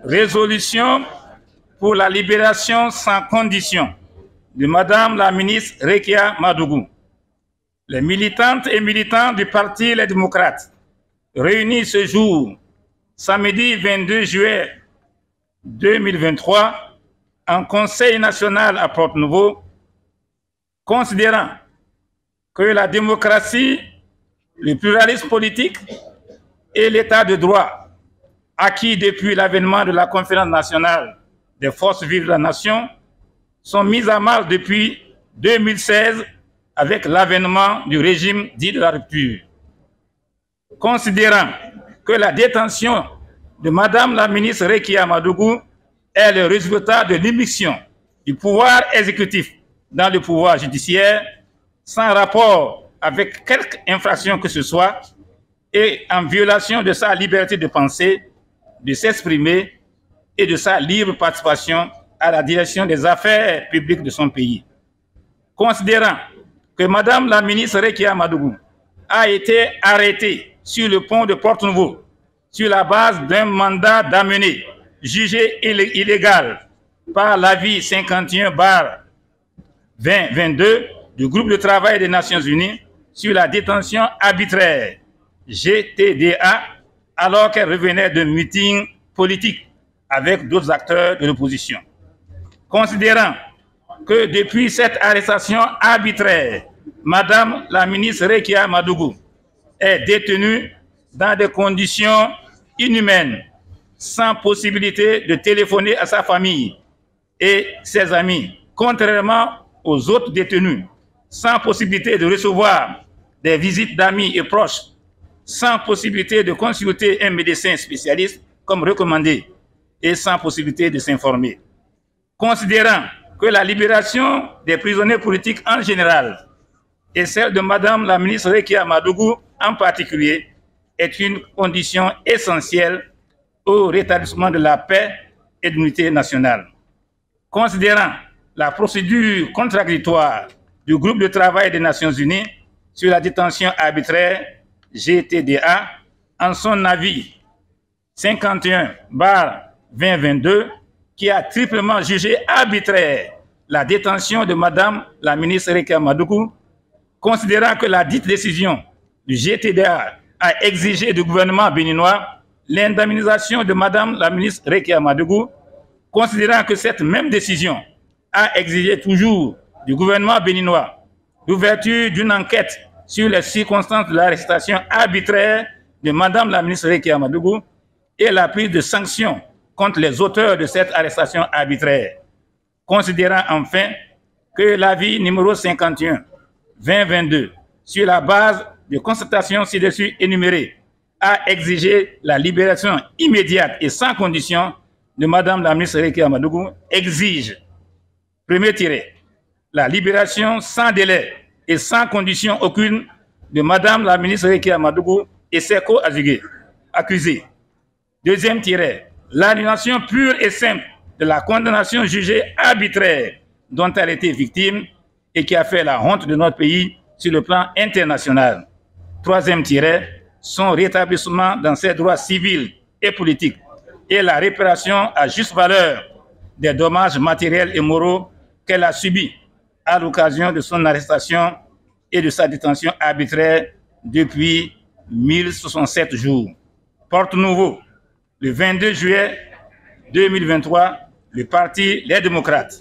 Résolution pour la libération sans condition de Madame la ministre Rekia Madougou. Les militantes et militants du Parti Les Démocrates, réunis ce jour, samedi 22 juillet 2023, en Conseil national à Porte-Nouveau, considérant que la démocratie, le pluralisme politique et l'état de droit, acquis depuis l'avènement de la Conférence nationale des forces vives de la nation, sont mis à mal depuis 2016 avec l'avènement du régime dit de la rupture. Considérant que la détention de Madame la ministre Rekia Madougou est le résultat de l'immixtion du pouvoir exécutif dans le pouvoir judiciaire, sans rapport avec quelque infraction que ce soit, et en violation de sa liberté de penser, de s'exprimer et de sa libre participation à la direction des affaires publiques de son pays. Considérant que Madame la ministre Rekia Madougou a été arrêtée sur le pont de Porte-Nouveau sur la base d'un mandat d'amener jugé illégal par l'avis 51/2022 du groupe de travail des Nations Unies sur la détention arbitraire GTDA alors qu'elle revenait d'un meeting politique avec d'autres acteurs de l'opposition. Considérant que depuis cette arrestation arbitraire, Madame la ministre Rekia Madougou est détenue dans des conditions inhumaines, sans possibilité de téléphoner à sa famille et ses amis, contrairement aux autres détenus, sans possibilité de recevoir des visites d'amis et proches, sans possibilité de consulter un médecin spécialiste comme recommandé et sans possibilité de s'informer. Considérant que la libération des prisonniers politiques en général et celle de Madame la ministre Rekia Madougou en particulier est une condition essentielle au rétablissement de la paix et de l'unité nationale. Considérant la procédure contradictoire du groupe de travail des Nations Unies sur la détention arbitraire GTDA en son avis 51/2022 qui a triplement jugé arbitraire la détention de Madame la ministre Rekia Madougou, considérant que la dite décision du GTDA a exigé du gouvernement béninois l'indemnisation de Madame la ministre Rekia Madougou, considérant que cette même décision a exigé toujours du gouvernement béninois l'ouverture d'une enquête sur les circonstances de l'arrestation arbitraire de Madame la ministre Rekia Madougou et la prise de sanctions contre les auteurs de cette arrestation arbitraire. Considérant enfin que l'avis numéro 51/2022, sur la base de constatations ci-dessus énumérées, a exigé la libération immédiate et sans condition de Madame la ministre Rekia Madougou, exige, premier tiré, la libération sans délai et sans condition aucune de Madame la ministre Rekia Madougou et ses co-accusés. Deuxième tiré, l'annulation pure et simple de la condamnation jugée arbitraire dont elle était victime et qui a fait la honte de notre pays sur le plan international. Troisième tiré, son rétablissement dans ses droits civils et politiques et la réparation à juste valeur des dommages matériels et moraux qu'elle a subis à l'occasion de son arrestation et de sa détention arbitraire depuis 1067 jours. Porte-Nouveau, le 22 juillet 2023, le Parti Les Démocrates.